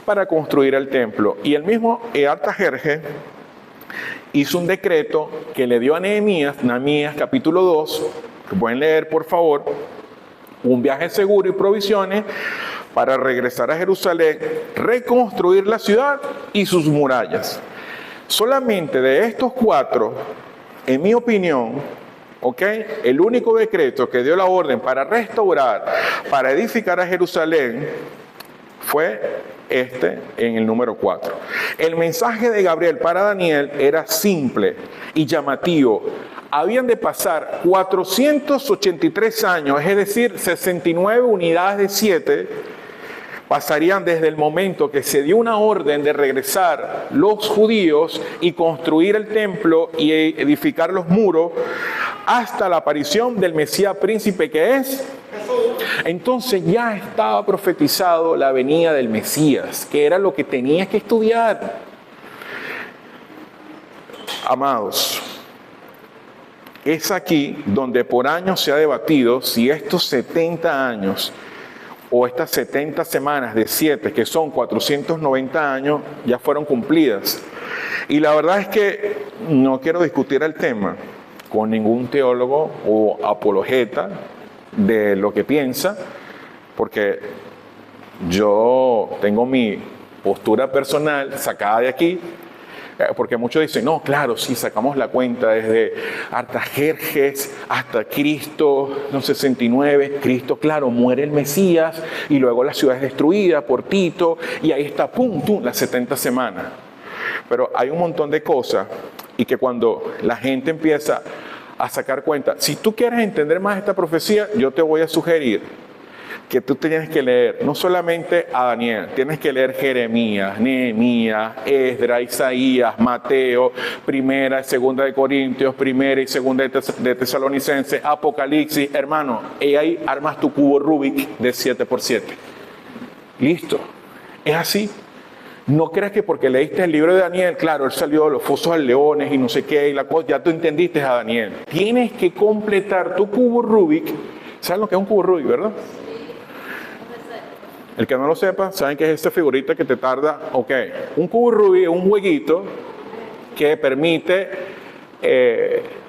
para construir el templo. Y el mismo Artajerjes hizo un decreto que le dio a Nehemías capítulo 2, que pueden leer por favor, un viaje seguro y provisiones para regresar a Jerusalén, reconstruir la ciudad y sus murallas. Solamente de estos 4, en mi opinión, el único decreto que dio la orden para restaurar, para edificar a Jerusalén, fue en el número 4. El mensaje de Gabriel para Daniel era simple y llamativo. Habían de pasar 483 años, es decir, 69 unidades de 7, pasarían desde el momento que se dio una orden de regresar los judíos y construir el templo y edificar los muros, hasta la aparición del Mesías príncipe, que es. Entonces ya estaba profetizado la venida del Mesías, que era lo que tenías que estudiar. Amados, es aquí donde por años se ha debatido si estos 70 años o estas 70 semanas de 7, que son 490 años, ya fueron cumplidas. Y la verdad es que no quiero discutir el tema con ningún teólogo o apologeta de lo que piensa, porque yo tengo mi postura personal sacada de aquí, porque muchos dicen, no, claro, sí, sacamos la cuenta desde Artajerjes hasta Cristo, 69, Cristo, claro, muere el Mesías, y luego la ciudad es destruida por Tito, y ahí está, pum, pum, las 70 semanas. Pero hay un montón de cosas y que cuando la gente empieza a sacar cuenta, si tú quieres entender más esta profecía, yo te voy a sugerir que tú tienes que leer no solamente a Daniel, tienes que leer Jeremías, Nehemías, Esdras, Isaías, Mateo, Primera y Segunda de Corintios, Primera y Segunda de Tesalonicenses, Apocalipsis, hermano, y ahí armas tu cubo Rubik de 7x7. Listo, es así. No creas que porque leíste el libro de Daniel, claro, él salió de los fosos de leones y no sé qué, y la cosa, ya tú entendiste a Daniel. Tienes que completar tu cubo Rubik. ¿Saben lo que es un cubo Rubik, verdad? El que no lo sepa, ¿saben qué es esta figurita que te tarda? Ok, un cubo Rubik es un jueguito que permite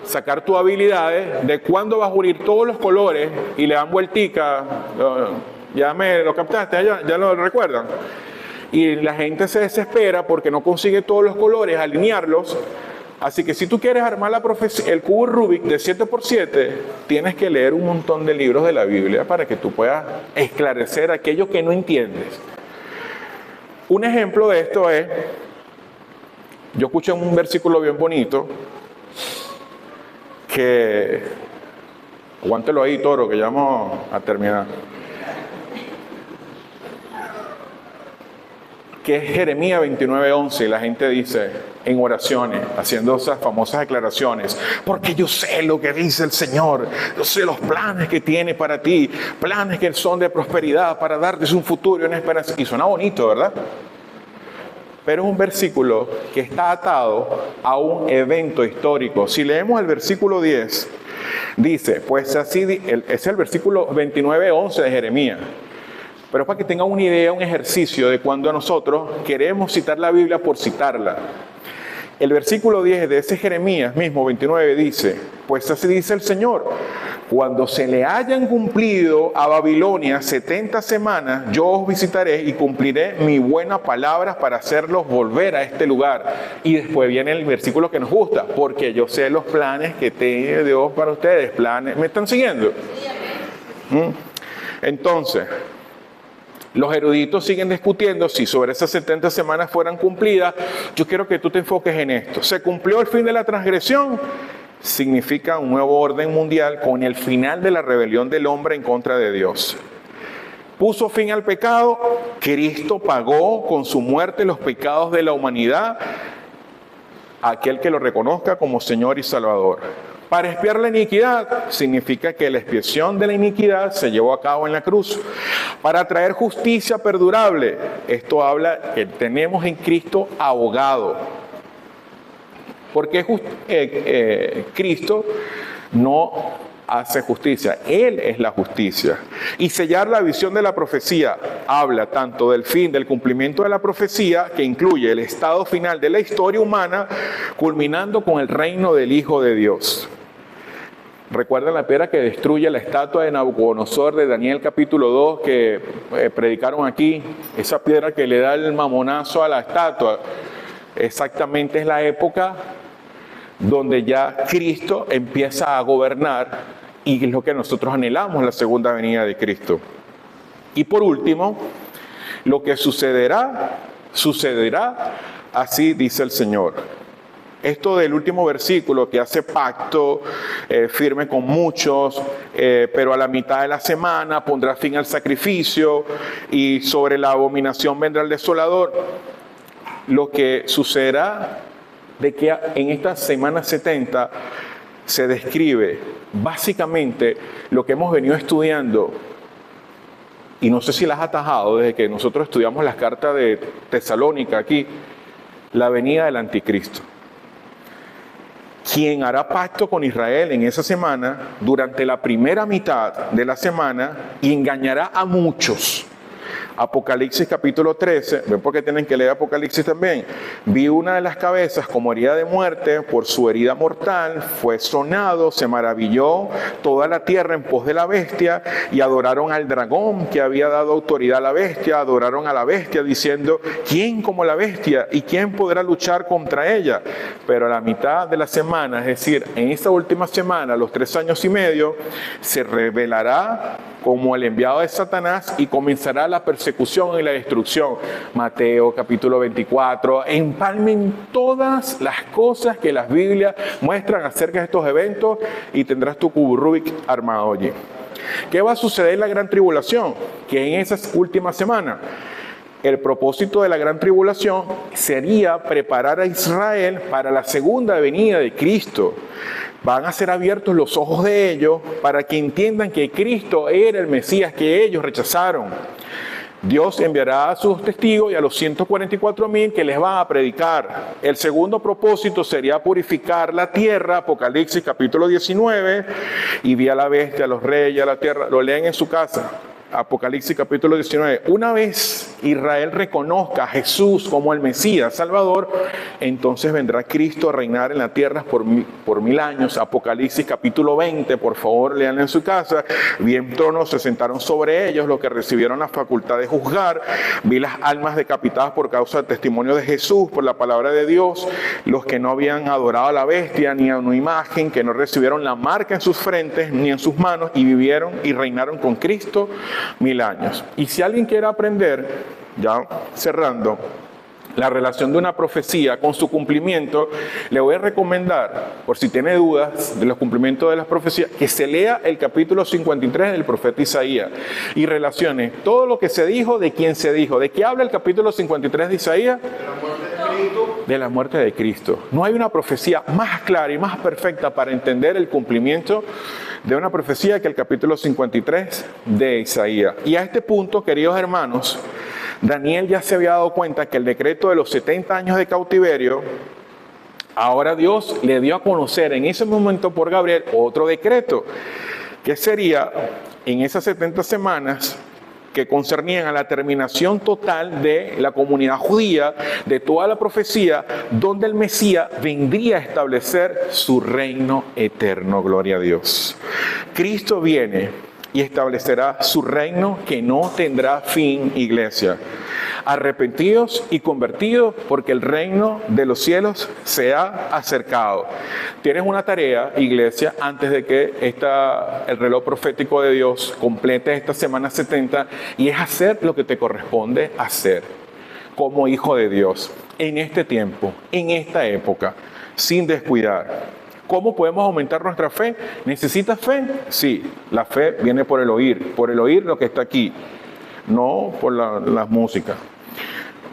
sacar tus habilidades de cuándo vas a unir todos los colores y le dan vueltica. Ya me lo captaste, ya lo recuerdan. Y la gente se desespera porque no consigue todos los colores, alinearlos. Así que si tú quieres armar la profecía, el cubo Rubik de 7x7, tienes que leer un montón de libros de la Biblia para que tú puedas esclarecer aquello que no entiendes. Un ejemplo de esto es, yo escuché un versículo bien bonito que, aguántelo ahí, Toro, que ya vamos a terminar. Que es Jeremías 29:11, y la gente dice en oraciones, haciendo esas famosas declaraciones, porque yo sé lo que dice el Señor, yo sé los planes que tiene para ti, planes que son de prosperidad, para darte un futuro y una esperanza. Y suena bonito, ¿verdad? Pero es un versículo que está atado a un evento histórico. Si leemos el versículo 10, dice, pues así, es el versículo 29:11 de Jeremías. Pero para que tengan una idea, un ejercicio de cuando nosotros queremos citar la Biblia por citarla. El versículo 10 de ese Jeremías mismo, 29, dice, pues así dice el Señor, cuando se le hayan cumplido a Babilonia 70 semanas, yo os visitaré y cumpliré mi buena palabra para hacerlos volver a este lugar. Y después viene el versículo que nos gusta, porque yo sé los planes que tiene Dios para ustedes. Planes, ¿me están siguiendo? Entonces, los eruditos siguen discutiendo si sobre esas 70 semanas fueran cumplidas. Yo quiero que tú te enfoques en esto. ¿Se cumplió el fin de la transgresión? Significa un nuevo orden mundial con el final de la rebelión del hombre en contra de Dios. ¿Puso fin al pecado? Cristo pagó con su muerte los pecados de la humanidad a aquel que lo reconozca como Señor y Salvador. Para expiar la iniquidad significa que la expiación de la iniquidad se llevó a cabo en la cruz. Para traer justicia perdurable, esto habla que tenemos en Cristo abogado. Porque Cristo no hace justicia, Él es la justicia. Y sellar la visión de la profecía habla tanto del fin, del cumplimiento de la profecía, que incluye el estado final de la historia humana, culminando con el reino del Hijo de Dios. ¿Recuerdan la piedra que destruye la estatua de Nabucodonosor de Daniel capítulo 2 que predicaron aquí? Esa piedra que le da el mamonazo a la estatua. Exactamente es la época donde ya Cristo empieza a gobernar y es lo que nosotros anhelamos, la segunda venida de Cristo. Y por último, lo que sucederá, así dice el Señor. Esto del último versículo que hace pacto firme con muchos, pero a la mitad de la semana pondrá fin al sacrificio y sobre la abominación vendrá el desolador. Lo que sucederá de que en esta semana 70 se describe básicamente lo que hemos venido estudiando, y no sé si las has atajado desde que nosotros estudiamos las cartas de Tesalónica aquí, la venida del anticristo. Quien hará pacto con Israel en esa semana, durante la primera mitad de la semana, y engañará a muchos. Apocalipsis capítulo 13, ven porque tienen que leer Apocalipsis también. Vi una de las cabezas como herida de muerte, por su herida mortal, fue sonado, se maravilló toda la tierra en pos de la bestia, y adoraron al dragón que había dado autoridad a la bestia, adoraron a la bestia diciendo, ¿quién como la bestia? ¿Y quién podrá luchar contra ella? Pero a la mitad de la semana, es decir, en esta última semana, los 3 años y medio, se revelará como el enviado de Satanás y comenzará la persecución y la destrucción. Mateo capítulo 24. Empalmen todas las cosas que las Biblias muestran acerca de estos eventos y tendrás tu cubo Rubik armado allí. ¿Qué va a suceder en la gran tribulación? Que en esas últimas semanas, el propósito de la gran tribulación sería preparar a Israel para la segunda venida de Cristo. Van a ser abiertos los ojos de ellos para que entiendan que Cristo era el Mesías que ellos rechazaron. Dios enviará a sus testigos y a los 144,000 que les van a predicar. El segundo propósito sería purificar la tierra, Apocalipsis capítulo 19, y vi a la bestia, a los reyes, a la tierra. Lo leen en su casa. Apocalipsis capítulo 19. Una vez Israel reconozca a Jesús como el Mesías Salvador, entonces vendrá Cristo a reinar en la tierra por 1000 años. Apocalipsis capítulo 20, por favor, lean en su casa. Vi en tronos, se sentaron sobre ellos los que recibieron la facultad de juzgar. Vi las almas decapitadas por causa del testimonio de Jesús, por la palabra de Dios, los que no habían adorado a la bestia ni a una imagen, que no recibieron la marca en sus frentes ni en sus manos, y vivieron y reinaron con Cristo 1000 años. Y si alguien quiere aprender, ya cerrando, la relación de una profecía con su cumplimiento, le voy a recomendar, por si tiene dudas de los cumplimientos de las profecías, que se lea el capítulo 53 del profeta Isaías y relacione todo lo que se dijo, de quién se dijo. ¿De qué habla el capítulo 53 de Isaías? De la muerte de Cristo. No hay una profecía más clara y más perfecta para entender el cumplimiento de una profecía que el capítulo 53 de Isaías. Y a este punto, queridos hermanos, Daniel ya se había dado cuenta que el decreto de los 70 años de cautiverio, ahora Dios le dio a conocer en ese momento por Gabriel otro decreto, que sería en esas 70 semanas que concernían a la terminación total de la comunidad judía, de toda la profecía, donde el Mesías vendría a establecer su reino eterno. Gloria a Dios. Cristo viene y establecerá su reino que no tendrá fin, iglesia. Arrepentidos y convertidos, porque el reino de los cielos se ha acercado. Tienes una tarea, iglesia, antes de que el reloj profético de Dios complete esta semana 70, y es hacer lo que te corresponde hacer como hijo de Dios en este tiempo, en esta época, sin descuidar. ¿Cómo podemos aumentar nuestra fe? ¿Necesitas fe? Sí, la fe viene por el oír lo que está aquí, no por la música.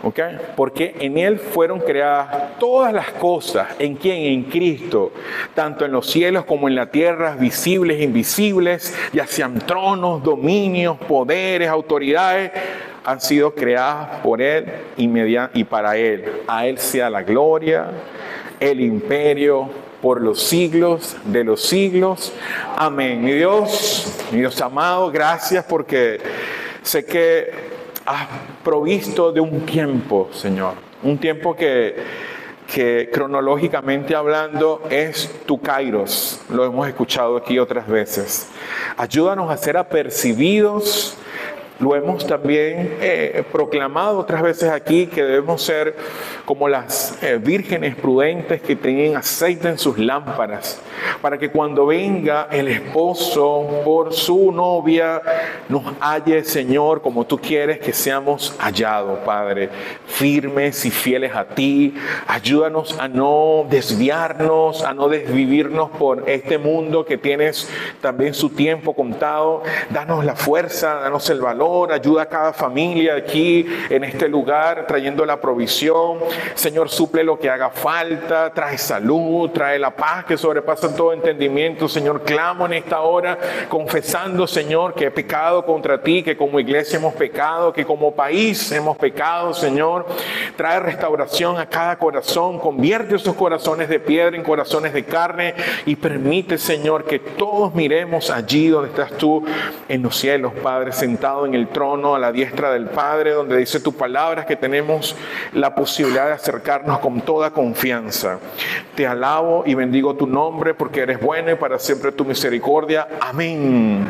¿Ok? Porque en Él fueron creadas todas las cosas. ¿En quién? En Cristo. Tanto en los cielos como en la tierra, visibles e invisibles, ya sean tronos, dominios, poderes, autoridades, han sido creadas por Él y para Él. A Él sea la gloria, el imperio, por los siglos de los siglos. Amén. Mi Dios amado, gracias porque sé que has provisto de un tiempo, Señor. Un tiempo que cronológicamente hablando es tu Kairos. Lo hemos escuchado aquí otras veces. Ayúdanos a ser apercibidos. Lo hemos también proclamado otras veces aquí, que debemos ser como las vírgenes prudentes que tienen aceite en sus lámparas, para que cuando venga el esposo por su novia, nos halle, Señor, como tú quieres que seamos hallados, Padre, firmes y fieles a ti. Ayúdanos a no desviarnos, a no desvivirnos por este mundo que tienes también su tiempo contado. Danos la fuerza, danos el valor. Ayuda a cada familia aquí en este lugar, trayendo la provisión. Señor, suple lo que haga falta, trae salud, trae la paz que sobrepasa todo entendimiento. Señor, clamo en esta hora, confesando, Señor, que he pecado contra ti, que como iglesia hemos pecado, que como país hemos pecado, Señor. Trae restauración a cada corazón, convierte esos corazones de piedra en corazones de carne y permite, Señor, que todos miremos allí donde estás tú en los cielos, Padre, sentado en el trono a la diestra del Padre, donde dice tu palabra que tenemos la posibilidad de acercarnos con toda confianza. Te alabo y bendigo tu nombre porque eres bueno y para siempre tu misericordia. Amén.